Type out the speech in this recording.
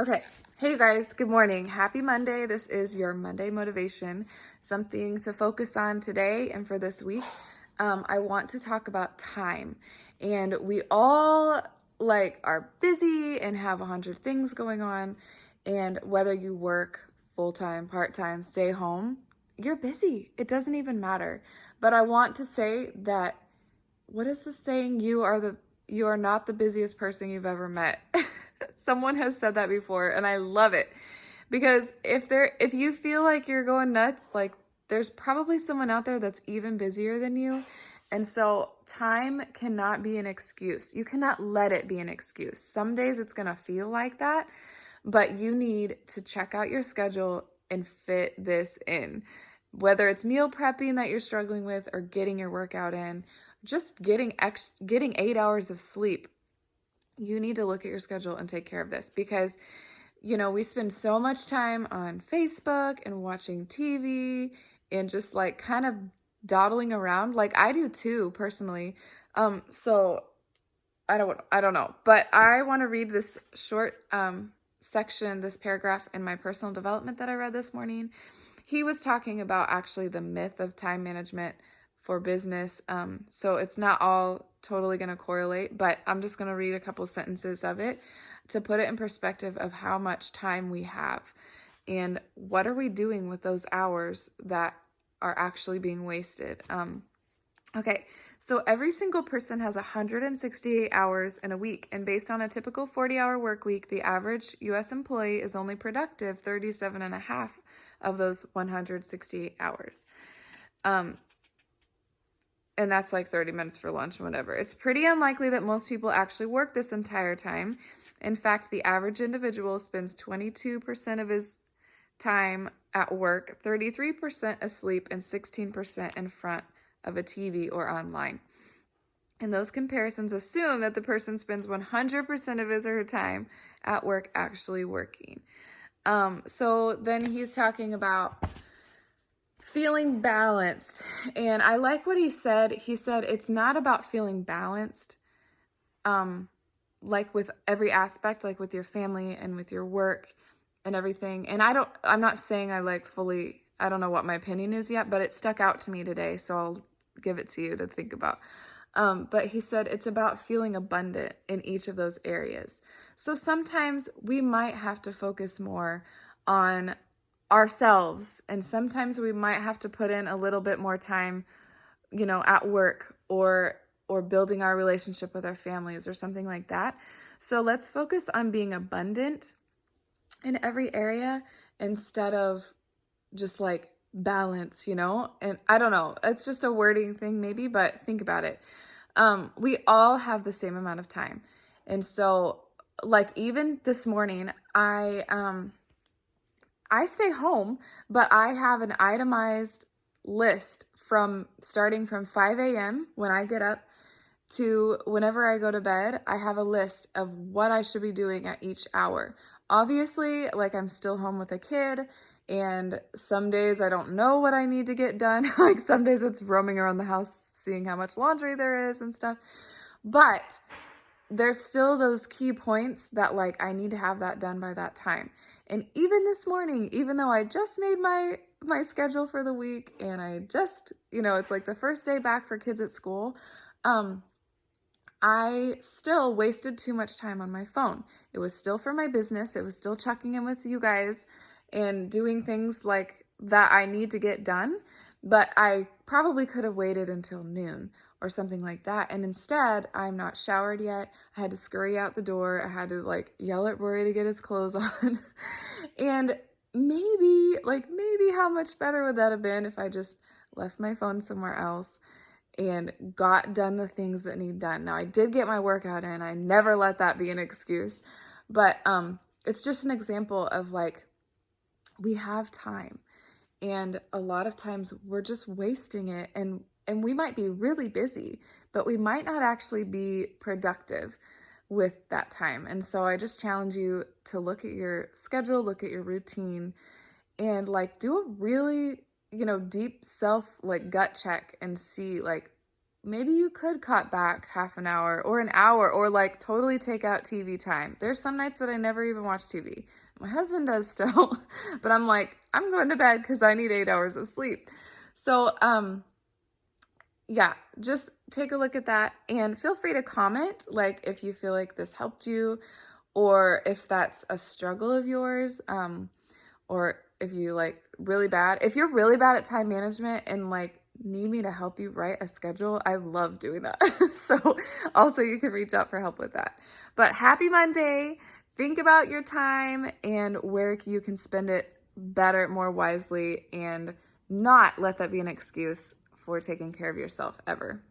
Okay. Hey guys, good morning. Happy Monday. This is your Monday motivation, something to focus on today and for this week. I want to talk about time. And we all are busy and have 100 things going on. And whether you work full-time, part-time, stay home, you're busy. It doesn't even matter. But I want to say that what is the saying? You are not the busiest person you've ever met. Someone has said that before and I love it. Because if you feel like you're going nuts, like there's probably someone out there that's even busier than you. And so time cannot be an excuse. You cannot let it be an excuse. Some days it's going to feel like that, but you need to check out your schedule and fit this in. Whether it's meal prepping that you're struggling with or getting your workout in, just getting 8 hours of sleep, you need to look at your schedule and take care of this because, we spend so much time on Facebook and watching TV and just kind of dawdling around. Like I do too, personally. So I don't know, but I want to read this short section, this paragraph in my personal development that I read this morning. He was talking about actually the myth of time management for business. So it's not all totally going to correlate, but I'm just going to read a couple sentences of it to put it in perspective of how much time we have and what are we doing with those hours that are actually being wasted. Okay, so every single person has 168 hours in a week, and based on a typical 40-hour work week, the average U.S. employee is only productive 37 and a half of those 168 hours. And that's like 30 minutes for lunch and whatever. It's pretty unlikely that most people actually work this entire time. In fact, the average individual spends 22% of his time at work, 33% asleep, and 16% in front of a TV or online. And those comparisons assume that the person spends 100% of his or her time at work actually working. So then he's talking about feeling balanced. And I like what he said. He said it's not about feeling balanced, like with every aspect, like with your family and with your work and everything. And I'm not saying I I don't know what my opinion is yet, but it stuck out to me today. So I'll give it to you to think about. But he said it's about feeling abundant in each of those areas. So sometimes we might have to focus more on ourselves, and sometimes we might have to put in a little bit more time, at work or building our relationship with our families or something like that. So let's focus on being abundant in every area instead of just balance, and I don't know, it's just a wording thing maybe, but think about it. We all have the same amount of time. And so even this morning, I stay home, but I have an itemized list from starting from 5 a.m. when I get up to whenever I go to bed. I have a list of what I should be doing at each hour. Obviously, I'm still home with a kid, and some days I don't know what I need to get done. Some days it's roaming around the house, seeing how much laundry there is and stuff. But there's still those key points that I need to have that done by that time. And even this morning, even though I just made my schedule for the week and I just, it's the first day back for kids at school, I still wasted too much time on my phone. It was still for my business. It was still checking in with you guys and doing things that I need to get done. But I probably could have waited until noon or something like that. And instead, I'm not showered yet. I had to scurry out the door. I had to yell at Rory to get his clothes on. And maybe how much better would that have been if I just left my phone somewhere else and got done the things that need done. Now, I did get my workout in. I never let that be an excuse. But it's just an example of we have time. And a lot of times we're just wasting it. And we might be really busy, but we might not actually be productive with that time. And so I just challenge you to look at your schedule, look at your routine, and do a really, deep self gut check and see maybe you could cut back half an hour or an hour, or like totally take out TV time. There's some nights that I never even watch TV. My husband does still, but I'm like, I'm going to bed because I need 8 hours of sleep. So, yeah, just take a look at that and feel free to comment, like if you feel like this helped you, or if that's a struggle of yours, or if you like if you're really bad at time management and like need me to help you write a schedule, I love doing that. So also you can reach out for help with that. But happy Monday. Think about your time and where you can spend it better, more wisely, and not let that be an excuse for taking care of yourself ever.